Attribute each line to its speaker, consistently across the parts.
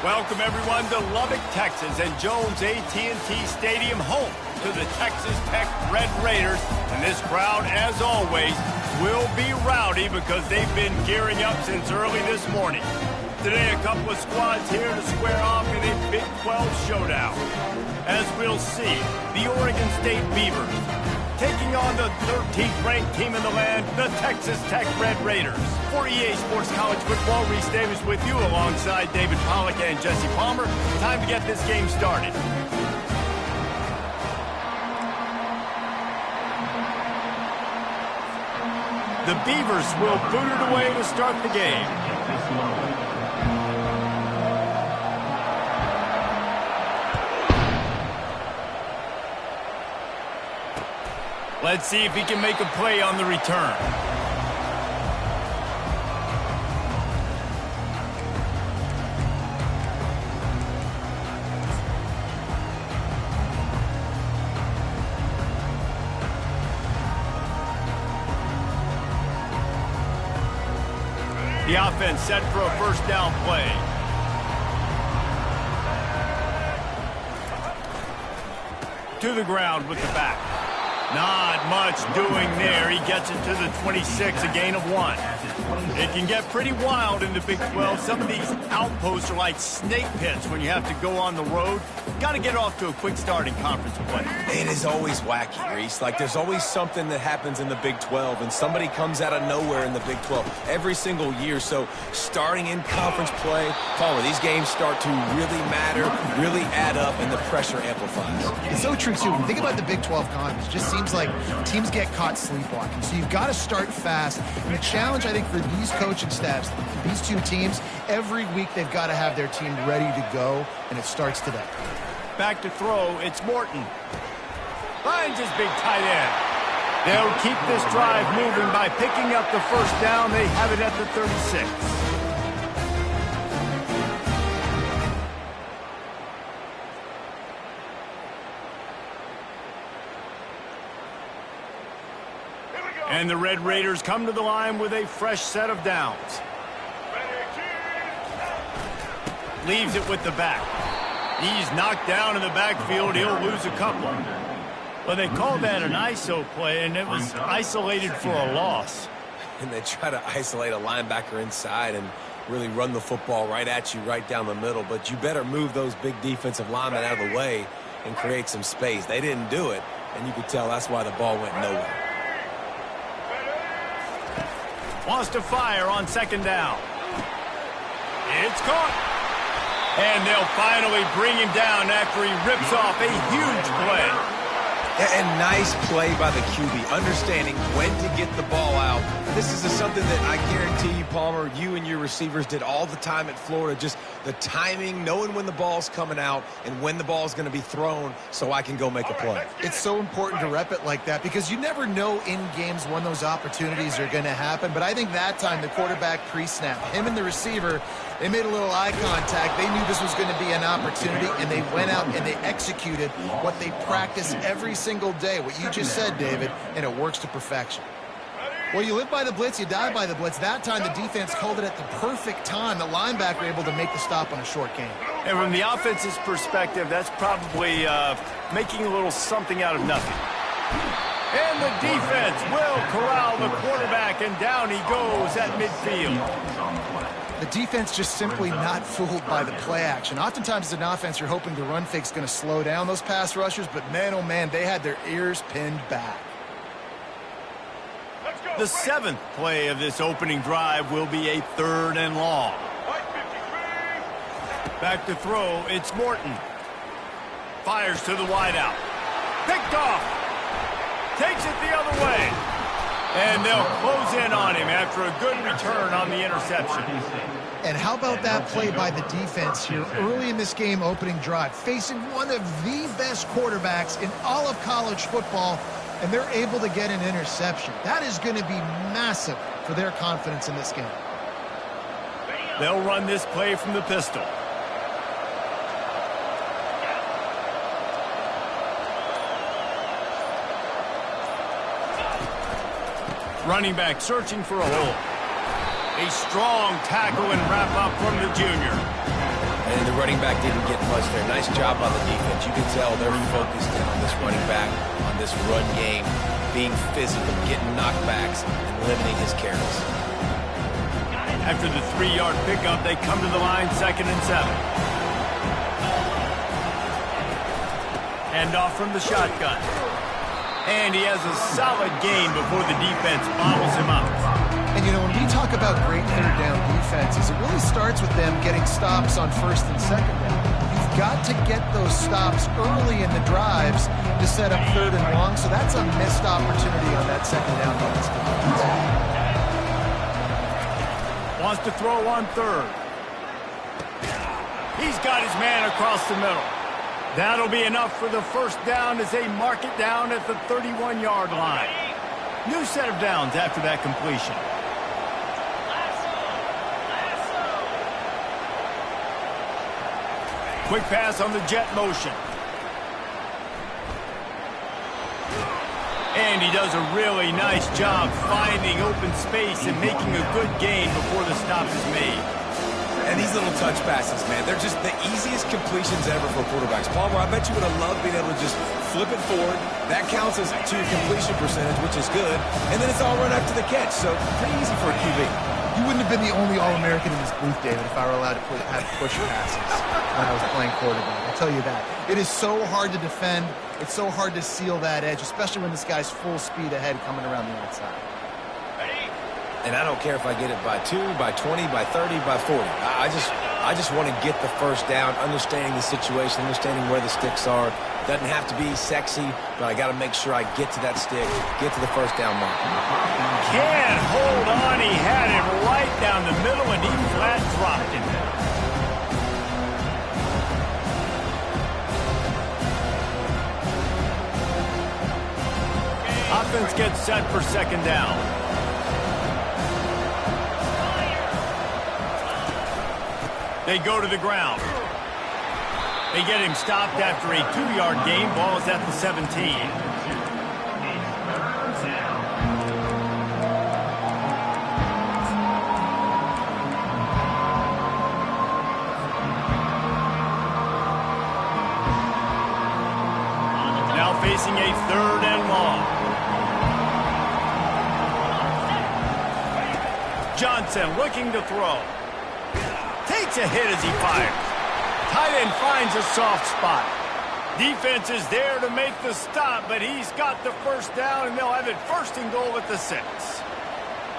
Speaker 1: Welcome, everyone, to Lubbock, Texas, and Jones AT&T Stadium, home to the Texas Tech Red Raiders. And this crowd, as always, will be rowdy because they've been gearing up since early this morning. Today, a couple of squads here to square off in a Big 12 showdown. As we'll see, the Oregon State Beavers taking on the 13th-ranked team in the land, the Texas Tech Red Raiders. For EA Sports College Football, Reese Davis with you alongside David Pollack and Jesse Palmer. Time to get this game started. The Beavers will boot it away to start the game. Let's see if he can make a play on the return. The offense set for a first down play. To the ground with the back. Not much doing there. He gets it to the 26, a gain of 1. It can get pretty wild in the Big 12. Some of these outposts are like snake pits when you have to go on the road. Got to get off to a quick start in conference play.
Speaker 2: It is always wacky, Reese. Like, there's always something that happens in the Big 12, and somebody comes out of nowhere in the Big 12 every single year. So starting in conference play, Palmer, these games start to really matter, really add up, and the pressure amplifies.
Speaker 3: It's so true, too. When you think about the Big 12 conference, it just seems like teams get caught sleepwalking. So you've got to start fast. And the challenge, I think, for these coaching staffs, these two teams, every week they've got to have their team ready to go, and it starts today.
Speaker 1: Back to throw, it's Morton. Finds his big tight end. They'll keep this drive moving by picking up the first down. They have it at the 36. And the Red Raiders come to the line with a fresh set of downs. Leaves it with the back. He's knocked down in the backfield. He'll lose a couple. Well, they called that an ISO play, and it was isolated for a loss.
Speaker 2: And they try to isolate a linebacker inside and really run the football right at you, right down the middle. But you better move those big defensive linemen out of the way and create some space. They didn't do it, and you could tell that's why the ball went nowhere.
Speaker 1: Wants to fire on second down. It's caught. And they'll finally bring him down after he rips off a huge play.
Speaker 2: And nice play by the QB, understanding when to get the ball out. This is something that I guarantee you, Palmer, you and your receivers did all the time at Florida. Just the timing, knowing when the ball's coming out and when the ball's going to be thrown so I can go make a play.
Speaker 3: It's so important to rep it like that because you never know in games when those opportunities are going to happen. But I think that time the quarterback pre-snap, him and the receiver, they made a little eye contact. They knew this was going to be an opportunity, and they went out and they executed what they practice every single day, what you just said, David, and it works to perfection. Well, you live by the blitz, you die by the blitz. That time the defense called it at the perfect time. The linebacker able to make the stop on a short gain.
Speaker 1: And from the offense's perspective, that's probably making a little something out of nothing. And the defense will corral the quarterback, and down he goes at midfield.
Speaker 3: The defense just simply not fooled by the play action. Oftentimes as an offense, you're hoping the run fake's going to slow down those pass rushers, but man, oh man, they had their ears pinned back.
Speaker 1: The 7th play of this opening drive will be a 3rd and long. Back to throw, it's Morton. Fires to the wideout. Picked off. Takes it the other way. And they'll close in on him after a good return on the interception.
Speaker 3: And how about that play by the defense here early in this game opening drive, facing one of the best quarterbacks in all of college football, and they're able to get an interception. That is going to be massive for their confidence in this game.
Speaker 1: They'll run this play from the pistol. Running back searching for a hole. A strong tackle and wrap up from the junior.
Speaker 2: And the running back didn't get much there. Nice job by the defense. You can tell they're focused in on this running back, on this run game, being physical, getting knockbacks, and limiting his carries.
Speaker 1: After the 3-yard pickup, they come to the line, 2nd and 7. Hand off from the shotgun. And he has a solid gain before the defense bottles him up.
Speaker 3: And, you know, when we talk about great third down defenses, it really starts with them getting stops on 1st and 2nd down. You've got to get those stops early in the drives to set up 3rd and long, so that's a missed opportunity on that 2nd down defense.
Speaker 1: Wants to throw on 3rd. He's got his man across the middle. That'll be enough for the 1st down as they mark it down at the 31-yard line. New set of downs after that completion. Quick pass on the jet motion. And he does a really nice job finding open space and making a good gain before the stop is made.
Speaker 2: And these little touch passes, man, they're just the easiest completions ever for quarterbacks. Palmer, I bet you would have loved being able to just flip it forward. That counts as to completion percentage, which is good. And then it's all run after the catch, so pretty easy for a QB.
Speaker 3: You wouldn't have been the only All-American in this booth, David, if I were allowed to have push passes when I was playing quarterback. I'll tell you that. It is so hard to defend. It's so hard to seal that edge, especially when this guy's full speed ahead coming around the outside.
Speaker 2: And I don't care if I get it by 2, by 20, by 30, by 40. I just want to get the 1st down, understanding the situation, understanding where the sticks are. Doesn't have to be sexy, but I got to make sure I get to that stick, get to the 1st down mark.
Speaker 1: Can't hold on. He had it right down the middle, and he flat dropped it. Offense gets set for 2nd down. They go to the ground. They get him stopped after a 2-yard gain. Ball is at the 17. Now facing a 3rd and long. Johnson looking to throw. Takes a hit as he fires. Tight end finds a soft spot. Defense is there to make the stop, but he's got the 1st down, and they'll have it 1st and goal at the 6.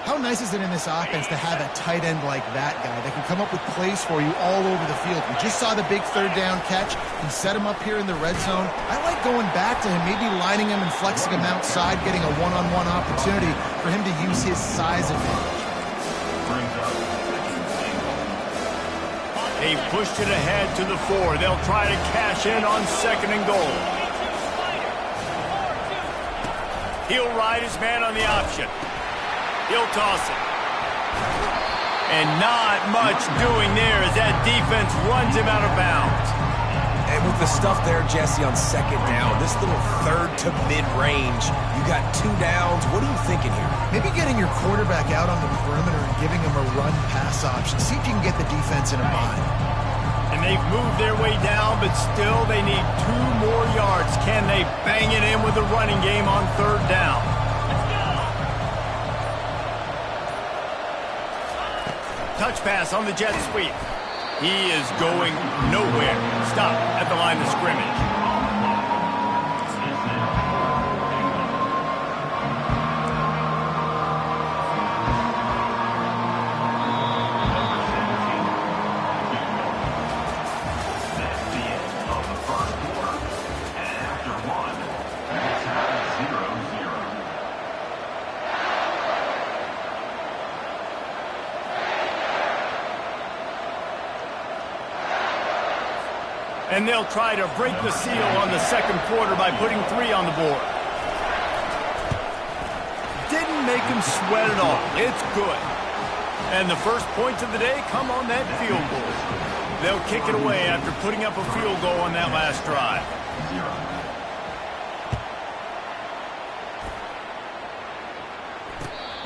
Speaker 3: How nice is it in this offense to have a tight end like that guy that can come up with plays for you all over the field? We just saw the big 3rd down catch and set him up here in the red zone. I like going back to him, maybe lining him and flexing him outside, getting a one-on-one opportunity for him to use his size advantage.
Speaker 1: They've pushed it ahead to the 4. They'll try to cash in on 2nd and goal. He'll ride his man on the option. He'll toss it. And not much doing there as that defense runs him out of bounds.
Speaker 2: And with the stuff there, Jesse, on 2nd down, this little 3rd to mid-range, you got 2 downs. What are you thinking here?
Speaker 3: Maybe getting your quarterback out on the perimeter and giving him a run-pass option. See if you can get the defense in a bind.
Speaker 1: And they've moved their way down, but still they need 2 more yards. Can they bang it in with the running game on 3rd down? Touch pass on the jet sweep. He is going nowhere. Stop at the line of scrimmage. And they'll try to break the seal on the 2nd quarter by putting 3 on the board. Didn't make him sweat at all. It's good. And the 1st points of the day come on that field goal. They'll kick it away after putting up a field goal on that last drive.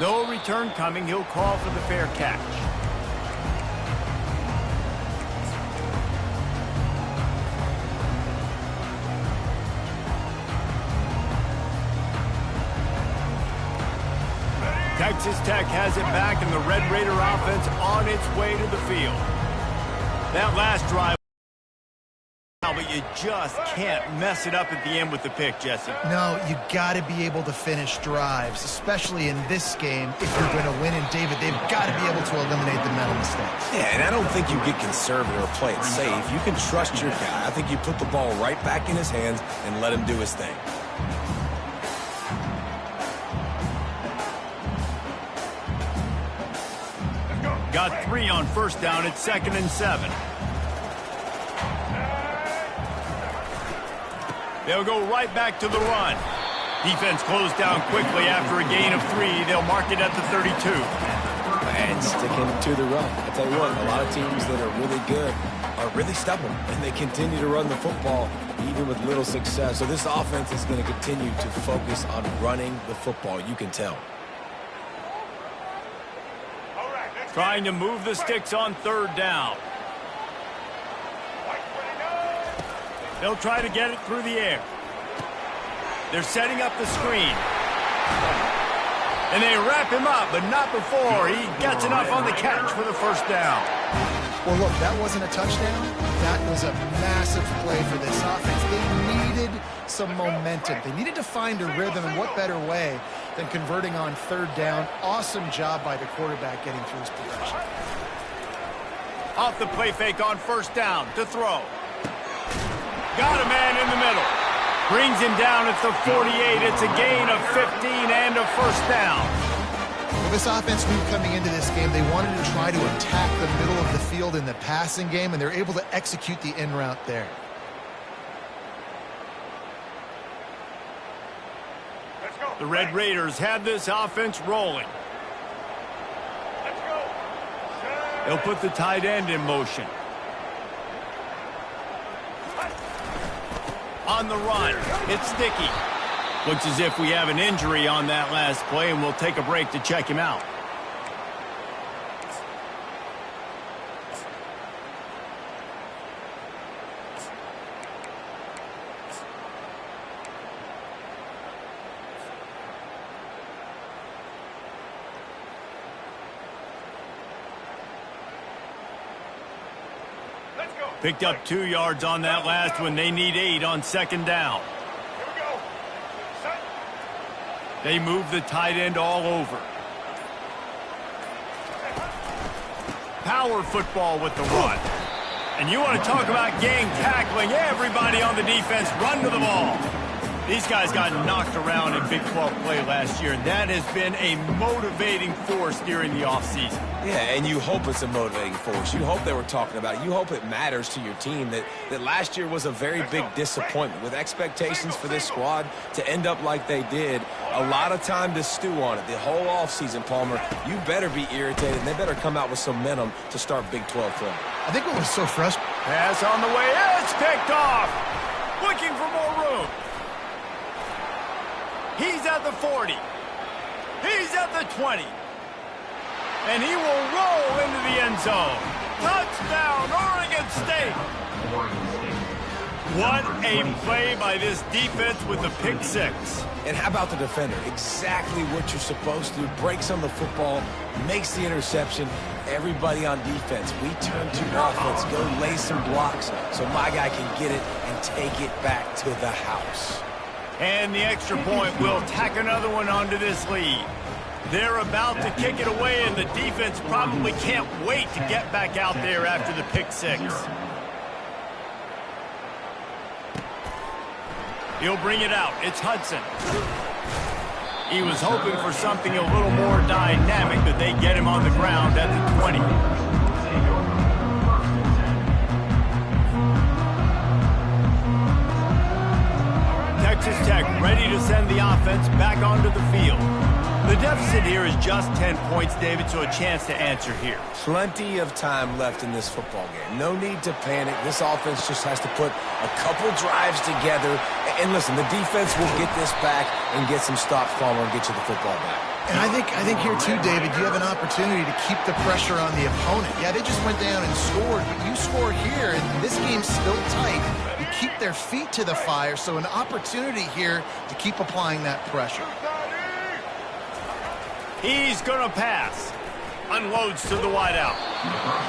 Speaker 1: No return coming. He'll call for the fair catch. Texas Tech has it back, and the Red Raider offense on its way to the field. That last drive, but you just can't mess it up at the end with the pick, Jesse.
Speaker 3: No, you got to be able to finish drives, especially in this game if you're going to win. And, David, they've got to be able to eliminate the mental mistakes.
Speaker 2: Yeah, and I don't think you get conservative or play it safe. You can trust your guy. I think you put the ball right back in his hands and let him do his thing.
Speaker 1: Got 3 on first down. It's 2nd and 7. They'll go right back to the run. Defense closed down quickly after a gain of 3. They'll mark it at the 32.
Speaker 2: And sticking to the run. I'll tell you what, a lot of teams that are really good are really stubborn, and they continue to run the football even with little success. So this offense is going to continue to focus on running the football. You can tell.
Speaker 1: Trying to move the sticks on 3rd down. They'll try to get it through the air. They're setting up the screen. And they wrap him up, but not before he gets enough on the catch for the 1st down.
Speaker 3: Well, look, that wasn't a touchdown. That was a massive play for this offense. They needed some momentum. They needed to find a rhythm, and what better way than converting on 3rd down. Awesome job by the quarterback getting through his progression.
Speaker 1: Off the play fake on 1st down to throw. Got a man in the middle. Brings him down at the 48. It's a gain of 15 and a 1st down.
Speaker 3: Well, this offense knew coming into this game they wanted to try to attack the middle of the field in the passing game, and they're able to execute the in route there.
Speaker 1: The Red Raiders have this offense rolling. They'll put the tight end in motion. On the run, it's sticky. Looks as if we have an injury on that last play, and we'll take a break to check him out. Picked up 2 yards on that last one. They need 8 on 2nd down. They move the tight end all over. Power football with the run. And you want to talk about gang tackling. Everybody on the defense run to the ball. These guys got knocked around in Big 12 play last year, and that has been a motivating force during the offseason.
Speaker 2: Yeah, and you hope it's a motivating force. You hope they were talking about it. You hope it matters to your team that last year was a very big disappointment. With expectations for this squad to end up like they did, a lot of time to stew on it. The whole offseason, Palmer, you better be irritated, and they better come out with some momentum to start Big 12 play.
Speaker 3: I think what was so frustrating.
Speaker 1: Pass on the way. It's picked off. Looking for more room. He's at the 40. He's at the 20. And he will roll into the end zone. Touchdown, Oregon State. What a play by this defense with the pick 6.
Speaker 2: And how about the defender? Exactly what you're supposed to do. Breaks on the football, makes the interception. Everybody on defense, we turn to offense. Go lay some blocks so my guy can get it and take it back to the house.
Speaker 1: And the extra point will tack another one onto this lead. They're about to kick it away, and the defense probably can't wait to get back out there after the pick 6. He'll bring it out. It's Hudson. He was hoping for something a little more dynamic, but they get him on the ground at the 20. Texas Tech ready to send the offense back onto the field. The deficit here is just 10 points, David, so a chance to answer here.
Speaker 2: Plenty of time left in this football game. No need to panic. This offense just has to put a couple drives together. And listen, the defense will get this back and get some stops, Palmer, and get you the football back.
Speaker 3: And I think here too, David, you have an opportunity to keep the pressure on the opponent. Yeah, they just went down and scored, but you score here, and this game's still tight. You keep their feet to the fire, so an opportunity here to keep applying that pressure.
Speaker 1: He's going to pass. Unloads to the wideout.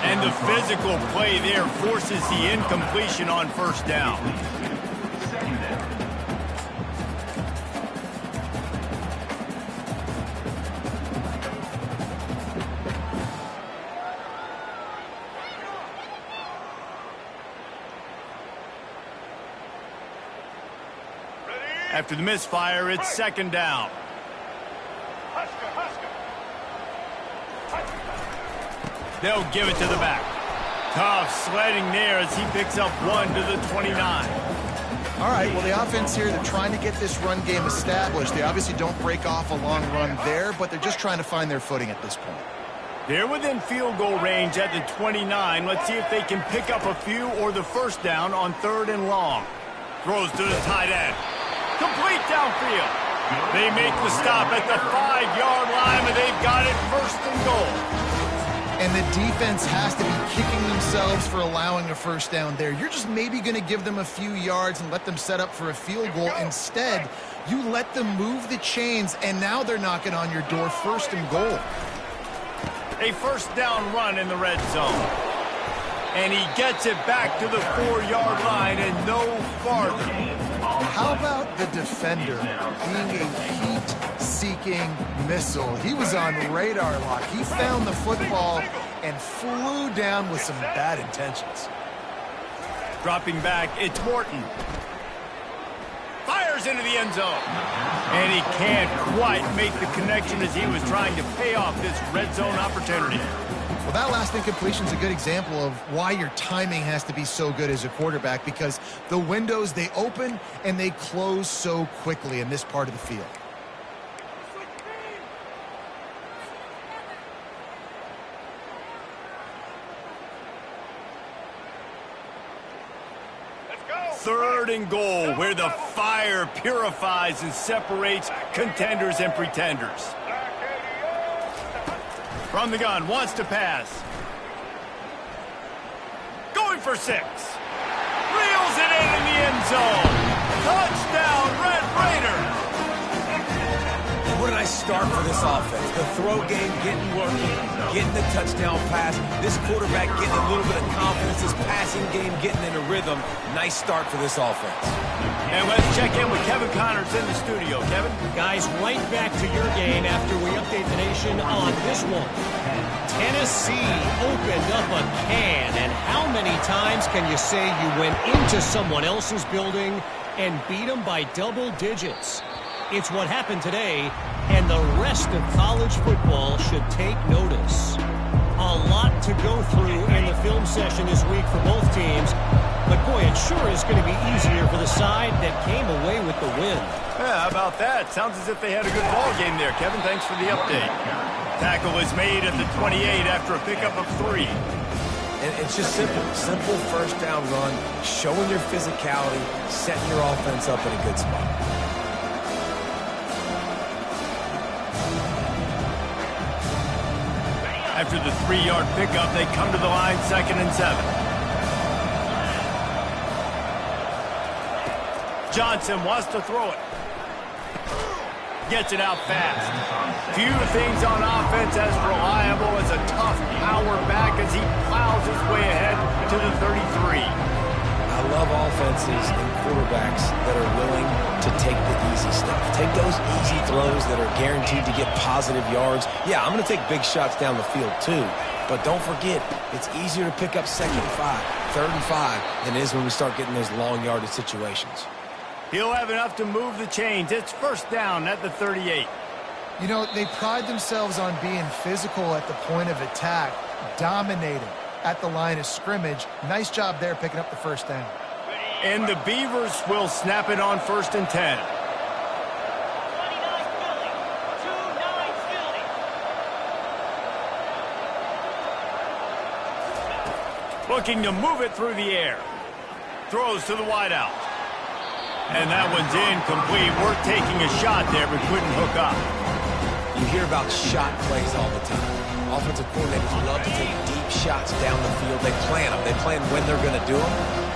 Speaker 1: And the physical play there forces the incompletion on first down. After the misfire, it's second down. They'll give it to the back. Tough sledding there as he picks up 1 to the 29.
Speaker 3: All right, well, the offense here, they're trying to get this run game established. They obviously don't break off a long run there, but they're just trying to find their footing at this point.
Speaker 1: They're within field goal range at the 29. Let's see if they can pick up a few or the first down on 3rd and long. Throws to the tight end. Complete downfield. They make the stop at the 5-yard line, and they've got it 1st and goal.
Speaker 3: And the defense has to be kicking themselves for allowing a first down there. You're just maybe going to give them a few yards and let them set up for a field goal. Instead, you let them move the chains, and now they're knocking on your door 1st and goal.
Speaker 1: A first down run in the red zone. And he gets it back to the 4-yard line and no farther.
Speaker 3: How about the defender being a heat-seeking missile? He was on radar lock. He found the football and flew down with some bad intentions.
Speaker 1: Dropping back, it's Morton. Fires into the end zone. And he can't quite make the connection as he was trying to pay off this red zone opportunity.
Speaker 3: Well, that last incompletion is a good example of why your timing has to be so good as a quarterback, because the windows, they open and they close so quickly in this part of the field.
Speaker 1: Third and goal, where the fire purifies and separates contenders and pretenders. From the gun, wants to pass. Going for 6. Reels it in the end zone. Touchdown, Red Raiders.
Speaker 2: Where did I start for this offense? The throw game getting working, getting the touchdown pass. This quarterback getting a little bit of confidence. This passing game getting in a rhythm. Nice start for this offense.
Speaker 1: And let's check in with Kevin Connors in the studio. Kevin?
Speaker 4: Guys, right back to your game after we update the nation on this one. Tennessee opened up a can, and how many times can you say you went into someone else's building and beat them by double digits? It's what happened today, and the rest of college football should take notice. A lot to go through in the film session this week for both teams, but boy, it sure is going to be easier for the side that came away with the win.
Speaker 1: Yeah, how about that? Sounds as if they had a good ball game there. Kevin, thanks for the update. Tackle is made at the 28 after a pickup of 3.
Speaker 2: And it's just simple first down run, showing your physicality, setting your offense up in a good spot.
Speaker 1: After the 3-yard pickup, they come to the line 2nd and 7. Johnson wants to throw it. Gets it out fast. Few things on offense as reliable as a tough power back as he plows his way ahead to the 33.
Speaker 2: I love offenses and quarterbacks that are willing to take the easy stuff. Take those easy throws that are guaranteed to get positive yards. Yeah, I'm going to take big shots down the field too. But don't forget, it's easier to pick up 2nd and 5, 3rd and 5 than it is when we start getting those long yardage situations.
Speaker 1: He'll have enough to move the chains. It's first down at the 38.
Speaker 3: You know, they pride themselves on being physical at the point of attack, dominating at the line of scrimmage. Nice job there picking up the first down.
Speaker 1: And the Beavers will snap it on 1st and 10. Looking to move it through the air. Throws to the wideout. And that one's incomplete. We're taking a shot there, but couldn't hook up.
Speaker 2: You hear about shot plays all the time. Offensive coordinators love to take deep shots down the field. They plan them. They plan when they're going to do them.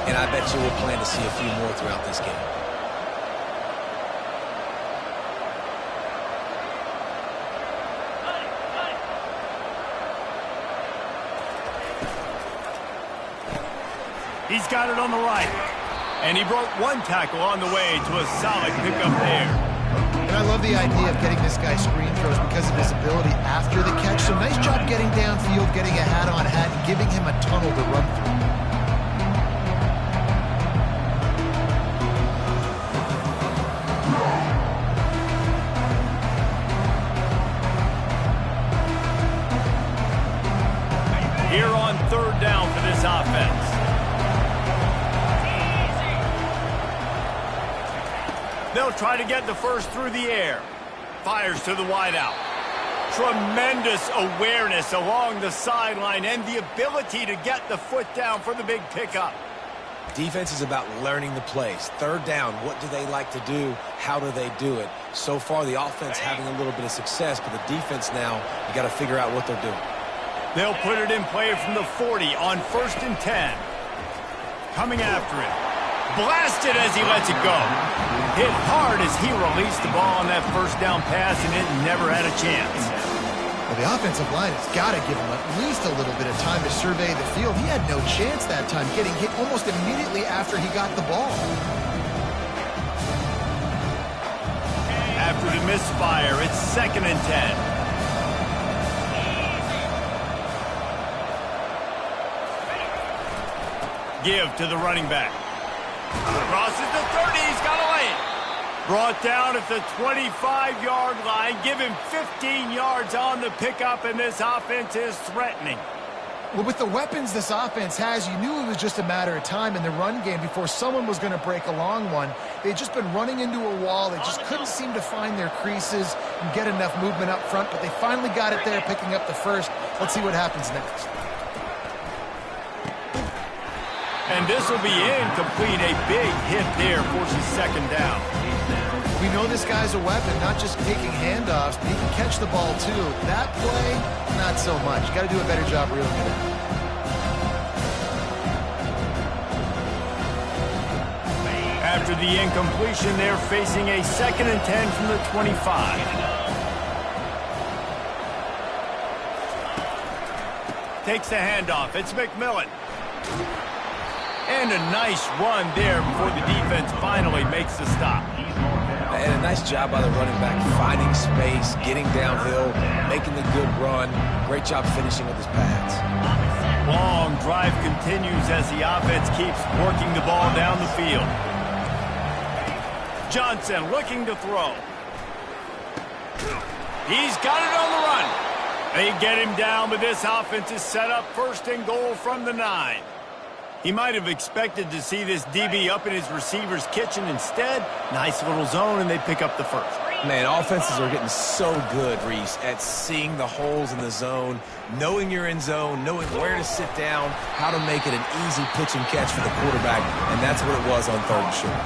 Speaker 2: And I bet you we'll plan to see a few more throughout this game.
Speaker 1: He's got it on the right. And he broke one tackle on the way to a solid pickup there.
Speaker 3: And I love the idea of getting this guy screen throws because of his ability after the catch. So nice job getting downfield, getting a hat-on-hat, and giving him a tunnel to run through.
Speaker 1: Here on third down for this offense. They'll try to get the first through the air. Fires to the wideout. Tremendous awareness along the sideline and the ability to get the foot down for the big pickup.
Speaker 2: Defense is about learning the plays. Third down, what do they like to do? How do they do it? So far, the offense having a little bit of success, but the defense now, you got to figure out what they're doing.
Speaker 1: They'll put it in play from the 40 on 1st and 10. Coming after it. Blasted as he lets it go. Hit hard as he released the ball on that first down pass, and it never had a chance.
Speaker 3: Well, the offensive line has got to give him at least a little bit of time to survey the field. He had no chance that time, getting hit almost immediately after he got the ball.
Speaker 1: After the misfire, it's 2nd and 10. Give to the running back. Crosses the 30. He's got a lane. Brought down at the 25-yard line. Give him 15 yards on the pickup, and this offense is threatening.
Speaker 3: Well, with the weapons this offense has, you knew it was just a matter of time in the run game before someone was going to break a long one. They'd just been running into a wall. They just couldn't seem to find their creases and get enough movement up front, but they finally got it there, picking up the first. Let's see what happens next.
Speaker 1: And this will be incomplete. A big hit there forces 2nd down.
Speaker 3: We know this guy's a weapon, not just taking handoffs, but he can catch the ball too. That play, not so much. Got to do a better job reeling it in.
Speaker 1: After the incompletion, they're facing a 2nd and 10 from the 25. Takes the handoff. It's McMillan. And a nice run there before the defense finally makes the stop.
Speaker 2: And a nice job by the running back, finding space, getting downhill, making the good run. Great job finishing with his pads.
Speaker 1: Long drive continues as the offense keeps working the ball down the field. Johnson looking to throw. He's got it on the run. They get him down, but this offense is set up 1st and goal from the 9. He might have expected to see this DB up in his receiver's kitchen. Instead, nice little zone, and they pick up the first.
Speaker 2: Man, offenses are getting so good, Reese, at seeing the holes in the zone, knowing you're in zone, knowing where to sit down, how to make it an easy pitch and catch for the quarterback, and that's what it was on 3rd and short.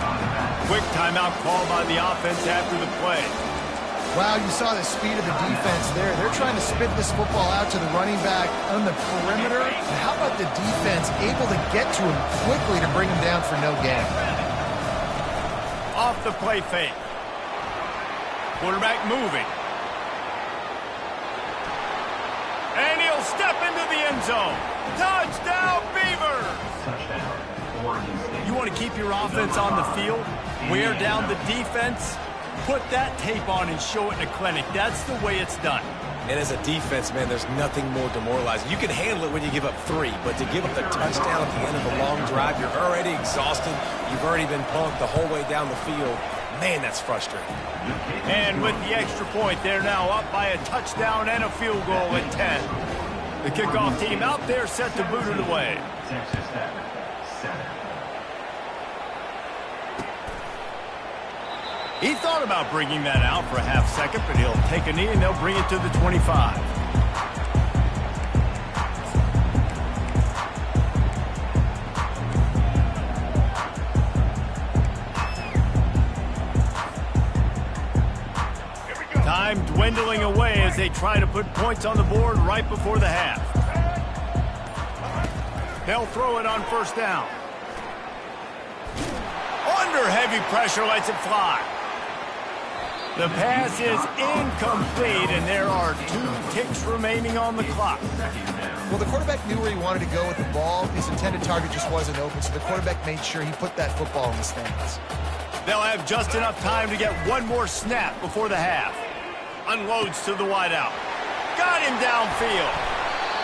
Speaker 1: Quick timeout call by the offense after the play.
Speaker 3: Wow, you saw the speed of the defense there. They're trying to spit this football out to the running back on the perimeter. And how about the defense able to get to him quickly to bring him down for no gain?
Speaker 1: Off the play fake. Quarterback moving. And he'll step into the end zone. Touchdown, Beavers! You want to keep your offense on the field? Wear down the defense? Put that tape on and show it in a clinic. That's the way it's done.
Speaker 2: And as a defense, man, there's nothing more demoralizing. You can handle it when you give up 3, but to give up the touchdown at the end of a long drive, you're already exhausted. You've already been punked the whole way down the field. Man, that's frustrating.
Speaker 1: And with the extra point, they're now up by a touchdown and a field goal at 10. The kickoff team out there set to boot it away. He thought about bringing that out for a half second, but he'll take a knee and they'll bring it to the 25. Time dwindling away as they try to put points on the board right before the half. They'll throw it on 1st down. Under heavy pressure, lets it fly. The pass is incomplete, and there are 2 ticks remaining on the clock.
Speaker 3: Well, the quarterback knew where he wanted to go with the ball. His intended target just wasn't open, so the quarterback made sure he put that football in the stands.
Speaker 1: They'll have just enough time to get one more snap before the half. Unloads to the wideout. Got him downfield.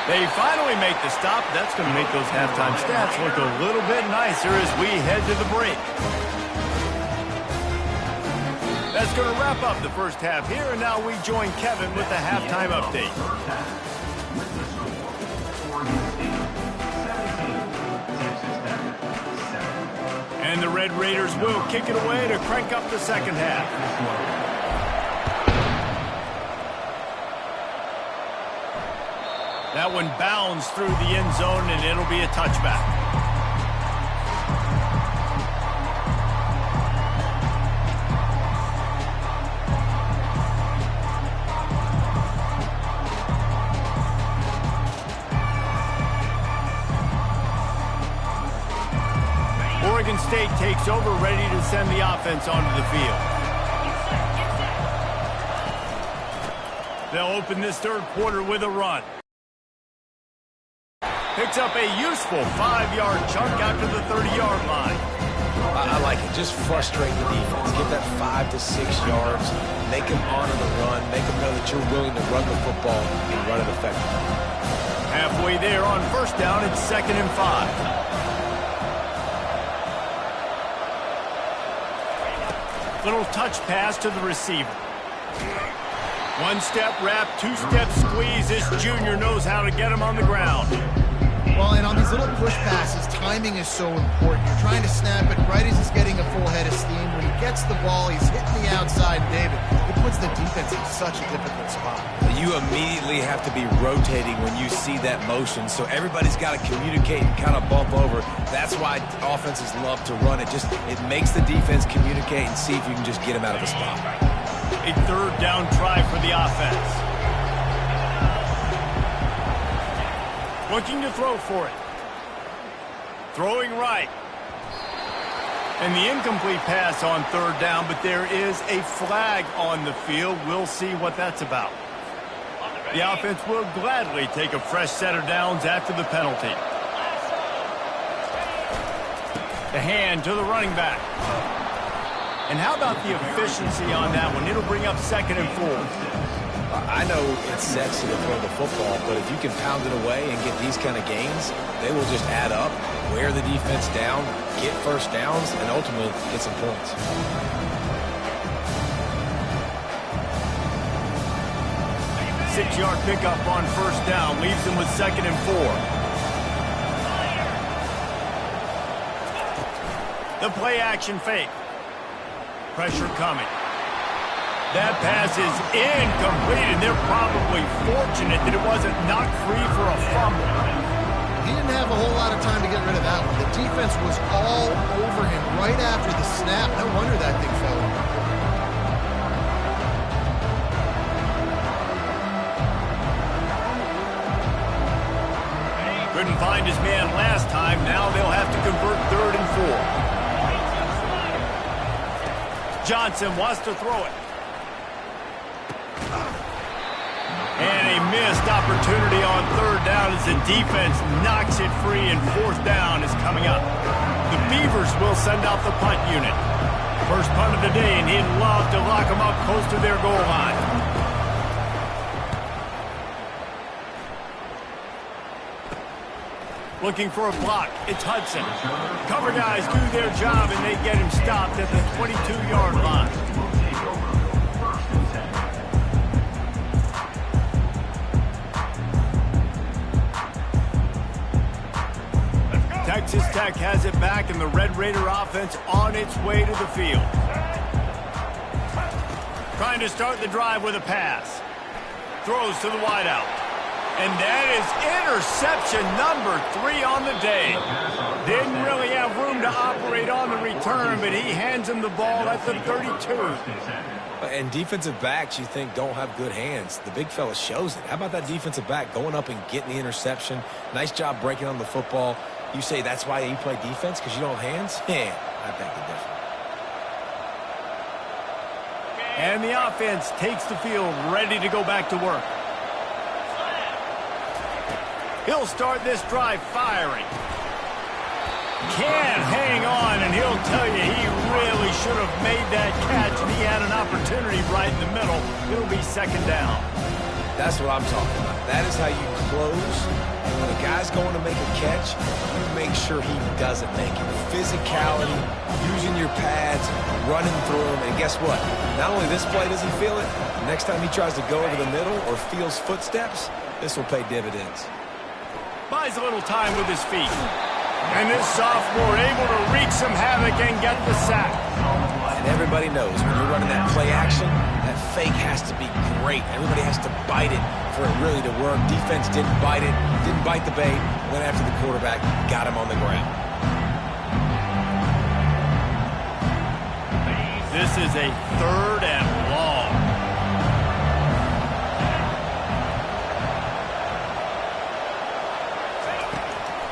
Speaker 1: They finally make the stop. That's going to make those halftime stats look a little bit nicer as we head to the break. That's going to wrap up the first half here, and now we join Kevin with the halftime update. And the Red Raiders will kick it away to crank up the second half. That one bounds through the end zone, and it'll be a touchback. Oregon State takes over, ready to send the offense onto the field. They'll open this third quarter with a run. Picks up a useful 5-yard chunk out to the 30-yard line.
Speaker 2: I like it. Just frustrate the defense. Get that 5 to 6 yards. Make them honor the run. Make them know that you're willing to run the football and run it effectively.
Speaker 1: Halfway there on first down, it's 2nd and 5. Little touch pass to the receiver. 1-step wrap, 2-step squeeze. This junior knows how to get him on the ground.
Speaker 3: Well, and on these little push passes, timing is so important. You're trying to snap it right as he's getting a full head of steam. When he gets the ball, he's hitting the outside, David. It puts the defense in such a difficult spot.
Speaker 2: You immediately have to be rotating when you see that motion, so everybody's got to communicate and kind of bump over. That's why offenses love to run it. It makes the defense communicate and see if you can just get him out of a spot.
Speaker 1: A third down try for the offense. Looking to throw for it. Throwing right. And the incomplete pass on third down, but there is a flag on the field. We'll see what that's about. The offense will gladly take a fresh set of downs after the penalty. The hand to the running back. And how about the efficiency on that one? It'll bring up 2nd and 4.
Speaker 2: I know it's sexy to throw the football, but if you can pound it away and get these kind of gains, they will just add up, wear the defense down, get first downs, and ultimately get some points.
Speaker 1: Six-yard pickup on first down leaves them with 2nd and 4. The play action fake. Pressure coming. That pass is incomplete, and they're probably fortunate that it wasn't knocked free for a fumble.
Speaker 3: He didn't have a whole lot of time to get rid of that one. The defense was all over him right after the snap. No wonder that thing fell.
Speaker 1: Couldn't find his man last time. Now they'll have to convert 3rd and 4. Johnson wants to throw it. And a missed opportunity on third down as the defense knocks it free, and 4th down is coming up. The Beavers will send out the punt unit. First punt of the day, and he'd love to lock them up close to their goal line. Looking for a block. It's Hudson. Cover guys do their job, and they get him stopped at the 22-yard line. Texas Tech has it back, and the Red Raider offense on its way to the field. Trying to start the drive with a pass. Throws to the wideout. And that is interception number 3 on the day. Didn't really have room to operate on the return, but he hands him the ball at the 32.
Speaker 2: And defensive backs, you think, don't have good hands. The big fella shows it. How about that defensive back going up and getting the interception? Nice job breaking on the football. You say that's why you play defense, because you don't have hands? Yeah, I beg to differ.
Speaker 1: And the offense takes the field, ready to go back to work. He'll start this drive firing. Can't hang on, and he'll tell you he really should have made that catch, and he had an opportunity right in the middle. It'll be second down.
Speaker 2: That's what I'm talking about. That is how you close. When a guy's going to make a catch, you make sure he doesn't make it. Physicality, using your pads, running through them, and guess what? Not only this play doesn't feel it, the next time he tries to go over the middle or feels footsteps, this will pay dividends.
Speaker 1: Buys a little time with his feet. And this sophomore able to wreak some havoc and get the sack.
Speaker 2: And everybody knows when you're running that play action, that fake has to be great. Everybody has to bite it for it really to work. Defense didn't bite it, didn't bite the bait, went after the quarterback, got him on the ground.
Speaker 1: This is a 3rd and long.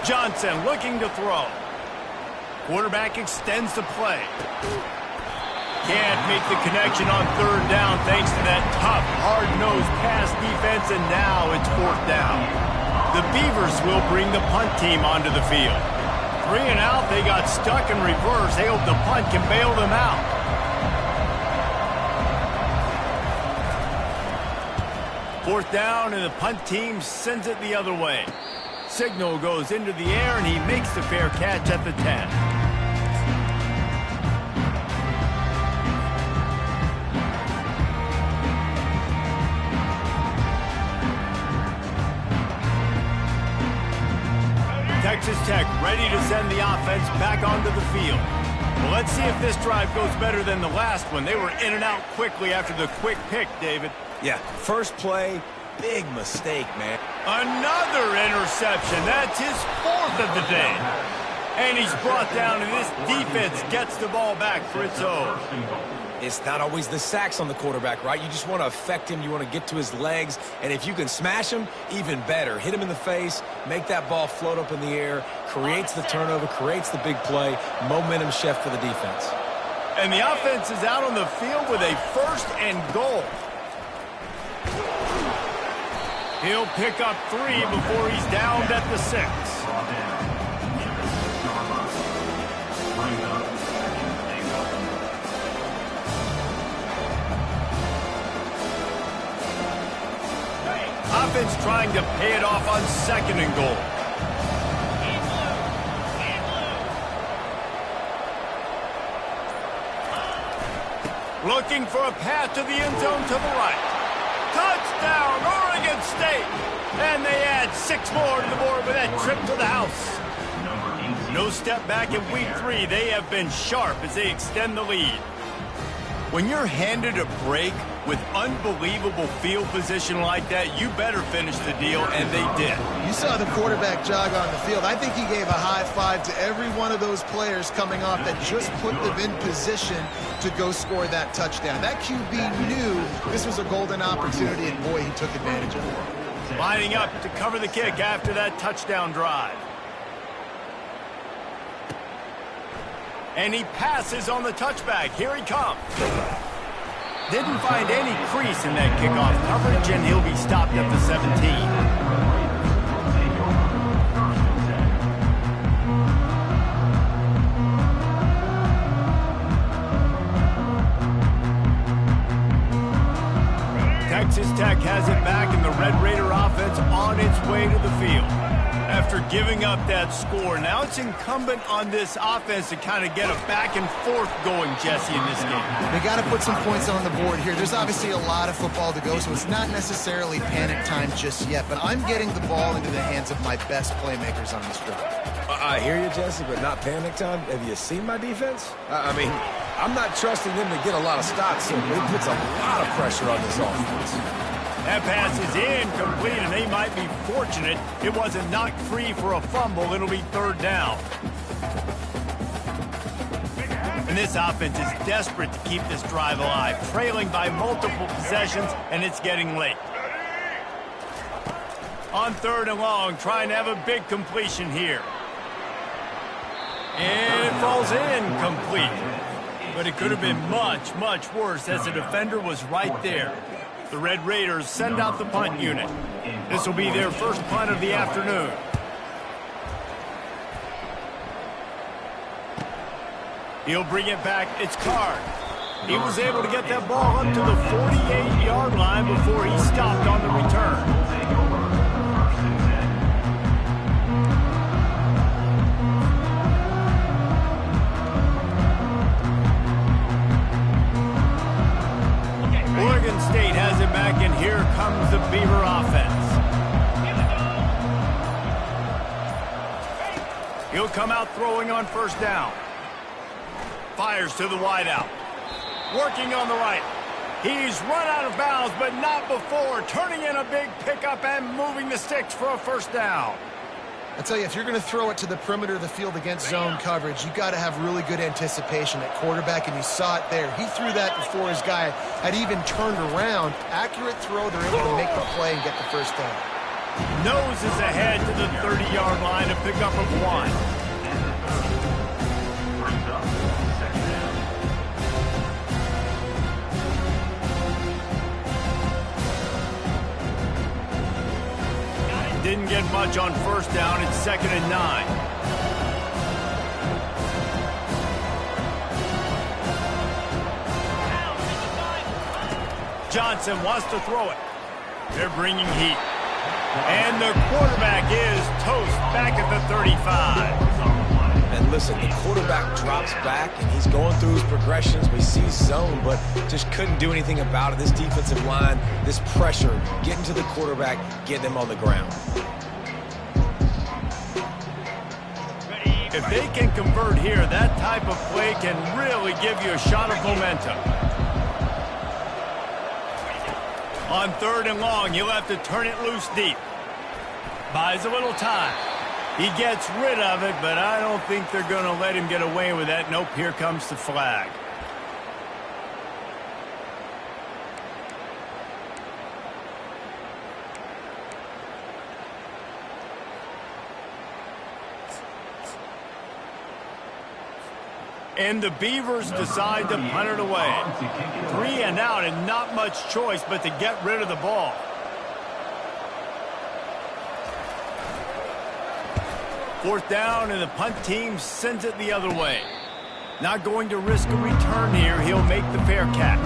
Speaker 1: Johnson looking to throw. Quarterback extends the play. Can't make the connection on 3rd down thanks to that tough, hard-nosed pass defense, and now it's 4th down. The Beavers will bring the punt team onto the field. 3 and out, they got stuck in reverse. They hope the punt can bail them out. Fourth down, and the punt team sends it the other way. Signal goes into the air, and he makes the fair catch at the 10. Texas Tech ready to send the offense back onto the field. Well, let's see if this drive goes better than the last one. They were in and out quickly after the quick pick, David.
Speaker 2: Yeah, first play, big mistake, man.
Speaker 1: Another interception. That's his 4th of the day. And he's brought down, and this defense gets the ball back for its own.
Speaker 2: It's not always the sacks on the quarterback, right? You just want to affect him. You want to get to his legs. And if you can smash him, even better. Hit him in the face, make that ball float up in the air, creates the turnover, creates the big play, momentum shift for the defense.
Speaker 1: And the offense is out on the field with a 1st and goal. He'll pick up 3 before he's downed at the 6. Offense trying to pay it off on 2nd and goal. Looking for a path to the end zone to the right. Touchdown, Oregon State! And they add 6 more to the board with that trip to the house. No step back in week 3. They have been sharp as they extend the lead. When you're handed a break with unbelievable field position like that, you better finish the deal, and they did.
Speaker 3: You saw the quarterback jog on the field. I think he gave a high five to every one of those players coming off that just put them in position to go score that touchdown. That QB knew this was a golden opportunity, and boy, he took advantage of it.
Speaker 1: Lining up to cover the kick after that touchdown drive. And he passes on the touchback. Here he comes. Didn't find any crease in that kickoff coverage, and he'll be stopped at the 17. Texas Tech has it back, and the Red Raider offense on its way to the field. After giving up that score, now it's incumbent on this offense to kind of get a back and forth going, Jesse, in this game.
Speaker 3: They got to put some points on the board here. There's obviously a lot of football to go, so it's not necessarily panic time just yet, but I'm getting the ball into the hands of my best playmakers on this drive.
Speaker 2: I hear you, Jesse, but not panic time. Have you seen my defense? I mean, I'm not trusting them to get a lot of stops, so it puts a lot of pressure on this offense.
Speaker 1: That pass is incomplete, and they might be fortunate it wasn't knocked free for a fumble. It'll be 3rd down. And this offense is desperate to keep this drive alive, trailing by multiple possessions, and it's getting late. On 3rd and long, trying to have a big completion here. And it falls incomplete. But it could have been much, much worse as the defender was right there. The Red Raiders send out the punt unit. This will be their first punt of the afternoon. He'll bring it back. It's Card. He was able to get that ball up to the 48-yard line before he stopped on the return. Oregon State has it back, and here comes the Beaver offense. He'll come out throwing on first down. Fires to the wideout. Working on the right. He's run out of bounds, but not before turning in a big pickup and moving the sticks for a first down.
Speaker 3: I tell you, if you're going to throw it to the perimeter of the field against zone coverage, you got to have really good anticipation at quarterback, and you saw it there. He threw that before his guy had even turned around. Accurate throw, they're able to make the play and get the first down.
Speaker 1: Noses ahead to the 30-yard line to pick up of 1. Didn't get much on first down. It's 2nd and 9. Johnson wants to throw it. They're bringing heat. And the quarterback is toast back at the 35.
Speaker 2: And listen, the quarterback drops back, and he's going through his progressions. We see zone, but just couldn't do anything about it. This defensive line, this pressure, getting to the quarterback, getting him on the ground.
Speaker 1: If they can convert here, that type of play can really give you a shot of momentum. On 3rd and long, he'll have to turn it loose deep. Buys a little time. He gets rid of it, but I don't think they're going to let him get away with that. Nope, here comes the flag. And the Beavers decide to punt it away. 3 and out, and not much choice but to get rid of the ball. Fourth down, and the punt team sends it the other way. Not going to risk a return here. He'll make the fair catch.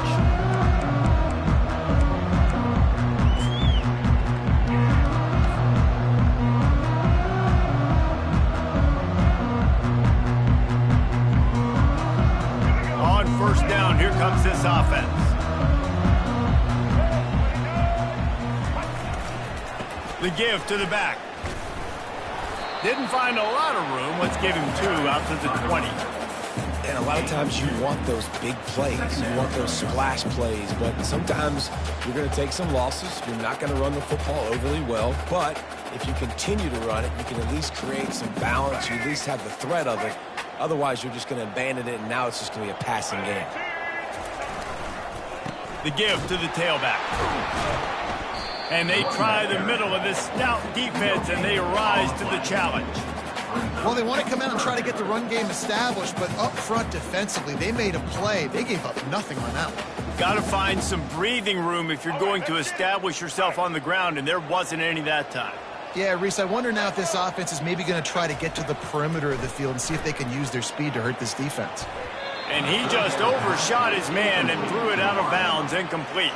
Speaker 1: On first down, here comes this offense. The give to the back. Didn't find a lot of room. Let's give him 2 out to the 20.
Speaker 2: And a lot of times you want those big plays. You want those splash plays. But sometimes you're going to take some losses. You're not going to run the football overly well. But if you continue to run it, you can at least create some balance. You at least have the threat of it. Otherwise, you're just going to abandon it, and now it's just going to be a passing game.
Speaker 1: The give to the tailback. And they try the middle of this stout defense, and they rise to the challenge.
Speaker 3: Well, they want to come out and try to get the run game established, but up front defensively, they made a play. They gave up nothing on that one.
Speaker 1: Got to find some breathing room if you're going to establish yourself on the ground, and there wasn't any that time.
Speaker 3: Yeah, Reese, I wonder now if this offense is maybe going to try to get to the perimeter of the field and see if they can use their speed to hurt this defense.
Speaker 1: And he just overshot his man and threw it out of bounds, incomplete.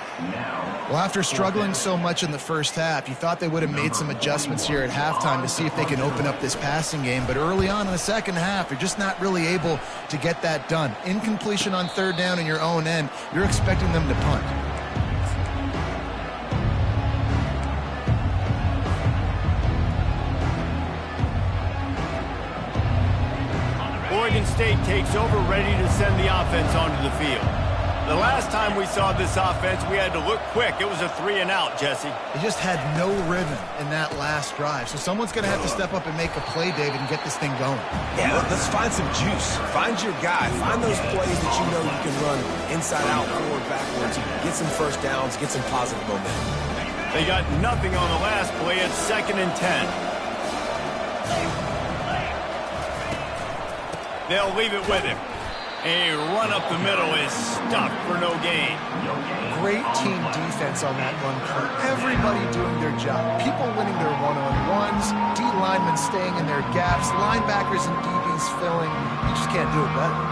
Speaker 3: Well, after struggling so much in the first half, you thought they would have made some adjustments here at halftime to see if they can open up this passing game. But early on in the second half, you're just not really able to get that done. Incompletion on 3rd down in your own end, you're expecting them to punt.
Speaker 1: Oregon State takes over, ready to send the offense onto the field. The last time we saw this offense, we had to look quick. It was a 3 and out, Jesse.
Speaker 3: They just had no rhythm in that last drive. So someone's going to have to step up and make a play, David, and get this thing going.
Speaker 2: Yeah, let's find some juice. Find your guy. Find those plays that you know you can run inside out, forward, backwards. Get some first downs. Get some positive momentum.
Speaker 1: They got nothing on the last play. It's 2nd and 10. They'll leave it with him. A run up the middle is stuffed for no gain.
Speaker 3: Great team defense on that run play. Everybody doing their job. People winning their one-on-ones, D linemen staying in their gaps, linebackers and DBs filling. You just can't do it better.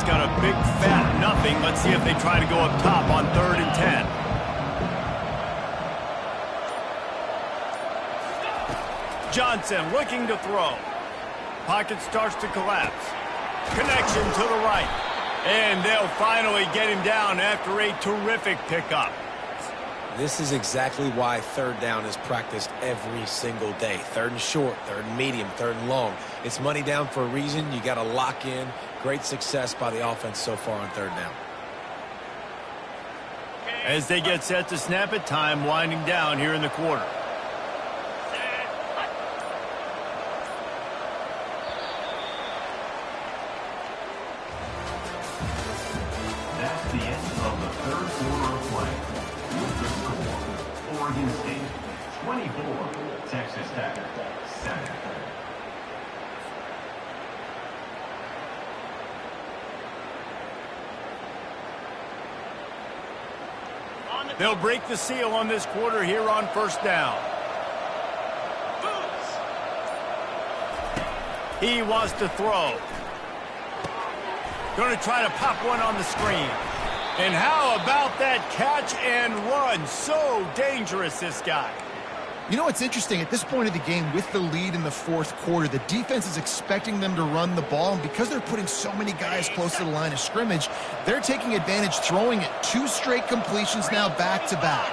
Speaker 1: Got a big fat nothing. Let's see if they try to go up top on 3rd and 10. Johnson looking to throw. Pocket starts to collapse. Connection to the right. And they'll finally get him down after a terrific pickup.
Speaker 2: This is exactly why 3rd down is practiced every single day. 3rd and short, 3rd and medium, 3rd and long. It's money down for a reason. You got to lock in. Great success by the offense so far on 3rd down.
Speaker 1: As they get set to snap it, time winding down here in the quarter.
Speaker 5: That's the end of the 3rd quarter of play. With the score, Oregon State 24, Texas Tech 7.
Speaker 1: They'll break the seal on this quarter here on 1st down. He wants to throw. Going to try to pop one on the screen. And how about that catch and run? So dangerous, this guy.
Speaker 3: You know what's interesting? At this point of the game, with the lead in the 4th quarter, the defense is expecting them to run the ball. And because they're putting so many guys close to the line of scrimmage, they're taking advantage, throwing it. 2 straight completions now back-to-back.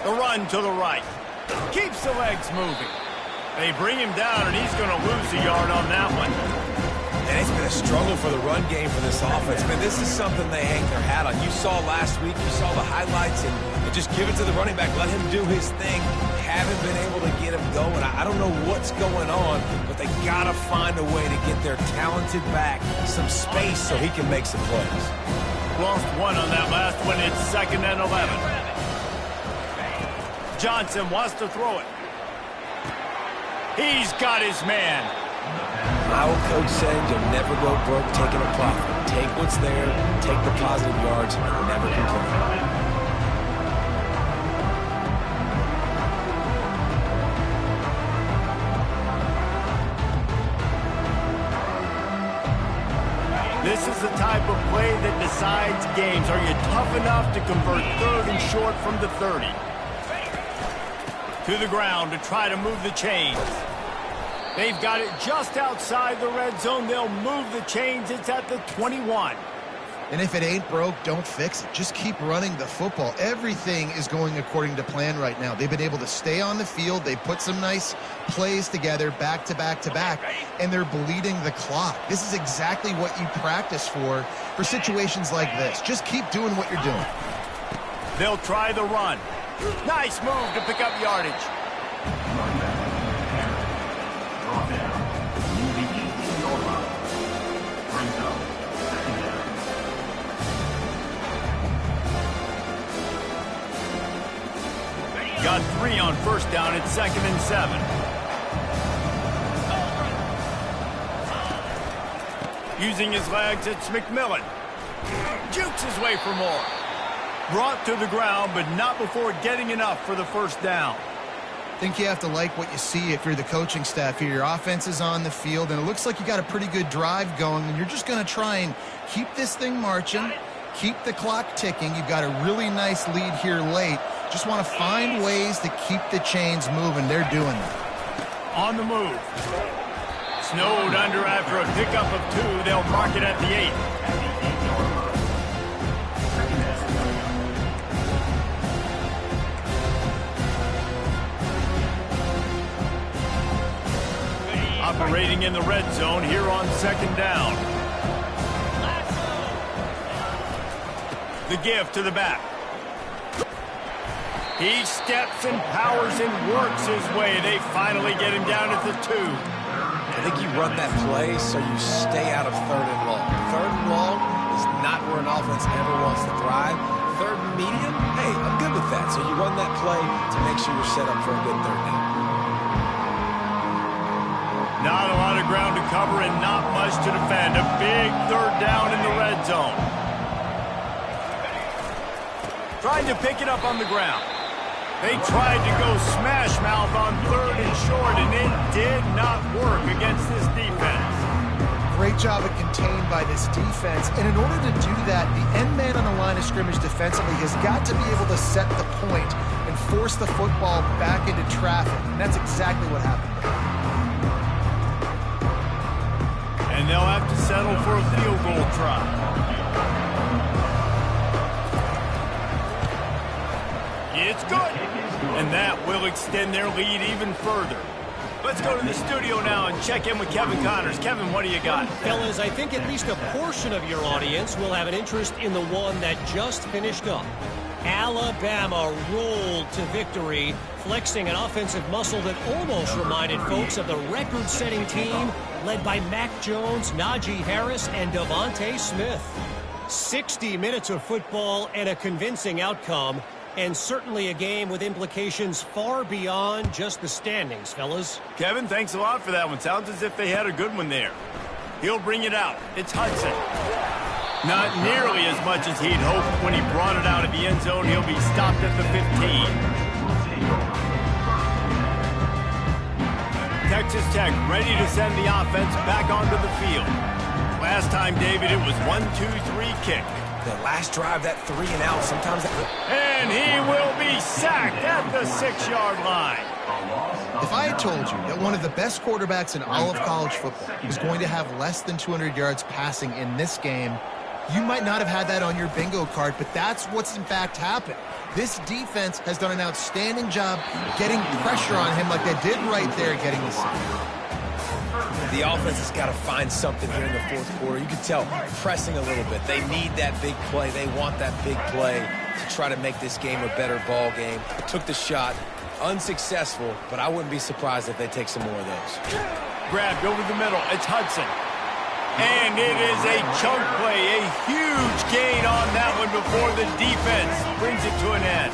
Speaker 1: The run to the right. Keeps the legs moving. They bring him down, and he's going to lose a yard on that one.
Speaker 2: And it's been a struggle for the run game for this offense. Man, this is something they hang their hat on. You saw last week, you saw the highlights, and just give it to the running back. Let him do his thing. Haven't been able to get him going. I don't know what's going on, but they got to find a way to get their talented back some space so he can make some plays.
Speaker 1: Lost one on that last one. It's 2nd and 11. Johnson wants to throw it. He's got his man.
Speaker 2: My old coach said you'll never go broke taking a profit. Take what's there, take the positive yards, and never complain.
Speaker 1: This is the type of play that decides games. Are you tough enough to convert 3rd and short from the 30? To the ground to try to move the chains. They've got it just outside the red zone. They'll move the chains. It's at the 21.
Speaker 3: And if it ain't broke, don't fix it. Just keep running the football. Everything is going according to plan right now. They've been able to stay on the field. They put some nice plays together back to back to back, and they're bleeding the clock. This is exactly what you practice for situations like this. Just keep doing what you're doing.
Speaker 1: They'll try the run. Nice move to pick up yardage. Got 3 on 1st down. It's 2nd and 7. Using his legs, it's McMillan. Jukes his way for more. Brought to the ground, but not before getting enough for the 1st down.
Speaker 3: I think you have to like what you see if you're the coaching staff here. Your offense is on the field, and it looks like you got a pretty good drive going, and you're just going to try and keep this thing marching, keep the clock ticking. You've got a really nice lead here late. Just want to find ways to keep the chains moving. They're doing that.
Speaker 1: On the move. Snowed under after a pickup of 2. They'll mark it at the 8. Operating in the red zone here on 2nd down. The give to the back. He steps and powers and works his way. They finally get him down at the 2.
Speaker 2: I think you run that play so you stay out of 3rd and long. 3rd and long is not where an offense ever wants to thrive. 3rd and medium, hey, I'm good with that. So you run that play to make sure you're set up for a good 3rd down.
Speaker 1: Not a lot of ground to cover and not much to defend. A big 3rd down in the red zone. Trying to pick it up on the ground. They tried to go smash mouth on 3rd and short, and it did not work against this defense.
Speaker 3: Great job of contained by this defense. And in order to do that, the end man on the line of scrimmage defensively has got to be able to set the point and force the football back into traffic. And that's exactly what happened.
Speaker 1: And they'll have to settle for a field goal try. It's good. And that will extend their lead even further. Let's go to the studio now and check in with Kevin Connors. Kevin, what do you got?
Speaker 4: Fellas, I think at least a portion of your audience will have an interest in the one that just finished up. Alabama rolled to victory, flexing an offensive muscle that almost reminded folks of the record-setting team led by Mac Jones, Najee Harris, and Devontae Smith. 60 minutes of football and a convincing outcome, and certainly a game with implications far beyond just the standings, fellas.
Speaker 1: Kevin, thanks a lot for that one. Sounds as if they had a good one there. He'll bring it out. It's Hudson. Not nearly as much as he'd hoped when he brought it out of the end zone. He'll be stopped at the 15. Texas Tech ready to send the offense back onto the field. Last time, David, it was 1-2-3 kick.
Speaker 2: The last drive, that 3 and out, sometimes that...
Speaker 1: And he will be sacked at the 6-yard line.
Speaker 3: If I had told you that one of the best quarterbacks in all of college football was going to have less than 200 yards passing in this game, you might not have had that on your bingo card, but that's what's in fact happened. This defense has done an outstanding job getting pressure on him like they did right there, getting the sack.
Speaker 2: The offense has got to find something here in the 4th quarter. You can tell, pressing a little bit. They need that big play. They want that big play to try to make this game a better ball game. Took the shot, unsuccessful, but I wouldn't be surprised if they take some more of those.
Speaker 1: Grabbed over the middle. It's Hudson. And it is a chunk play, a huge gain on that one before the defense brings it to an end.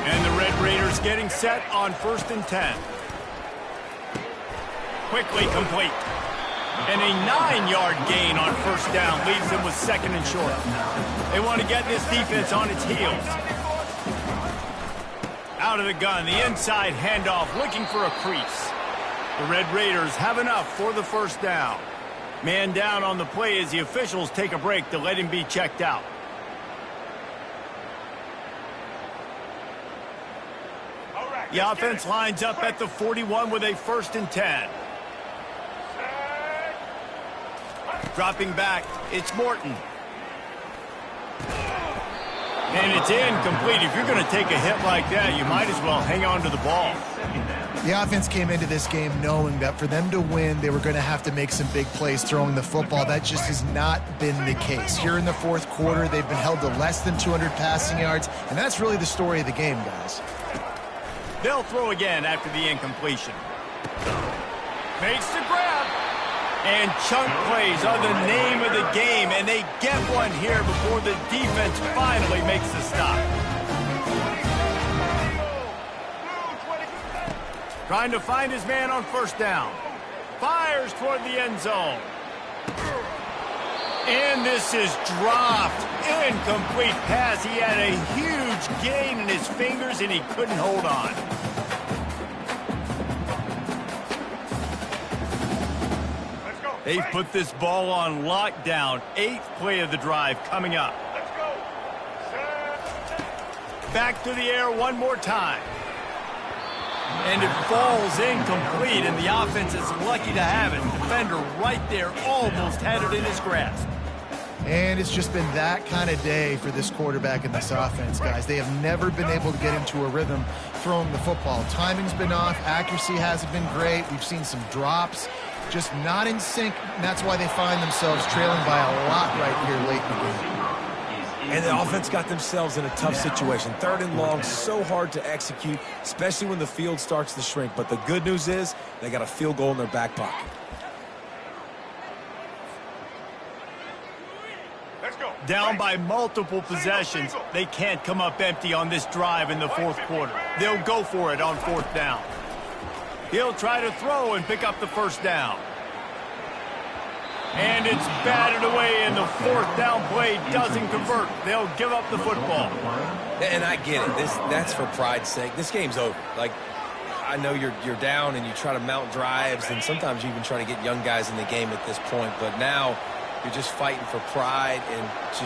Speaker 1: And the Red Raiders getting set on 1st and 10. Quickly complete. And a 9-yard gain on 1st down leaves them with 2nd and short. They want to get this defense on its heels. Out of the gun, the inside handoff, looking for a crease. The Red Raiders have enough for the 1st down. Man down on the play as the officials take a break to let him be checked out. The offense lines up at the 41 with a 1st and 10. Dropping back, it's Morton. And it's incomplete. If you're going to take a hit like that, you might as well hang on to the ball.
Speaker 3: The offense came into this game knowing that for them to win, they were going to have to make some big plays throwing the football. That just has not been the case. Here in the 4th quarter, they've been held to less than 200 passing yards, and that's really the story of the game, guys.
Speaker 1: They'll throw again after the incompletion. Makes the grab. And chunk plays are the name of the game, and they get one here before the defense finally makes the stop. Trying to find his man on 1st down. Fires toward the end zone. And this is dropped. Incomplete pass. He had a huge gain in his fingers, and he couldn't hold on. They've put this ball on lockdown. 8th play of the drive coming up. Back to the air one more time. And it falls incomplete, and the offense is lucky to have it. Defender right there almost had it in his grasp.
Speaker 3: And it's just been that kind of day for this quarterback and this offense, guys. They have never been able to get into a rhythm throwing the football. Timing's been off. Accuracy hasn't been great. We've seen some drops. Just not in sync, and that's why they find themselves trailing by a lot right here late in the game.
Speaker 2: And the offense got themselves in a tough situation. 3rd and long, so hard to execute, especially when the field starts to shrink. But the good news is they got a field goal in their back pocket.
Speaker 1: Down by multiple possessions, they can't come up empty on this drive in the fourth quarter. They'll go for it on fourth down. He'll try to throw and pick up the first down. And it's batted away, and the fourth down play doesn't convert. They'll give up the football.
Speaker 2: And I get it. That's for pride's sake. This game's over. Like, I know you're down and you try to mount drives, and sometimes you even try to get young guys in the game at this point. But now you're just fighting for pride and just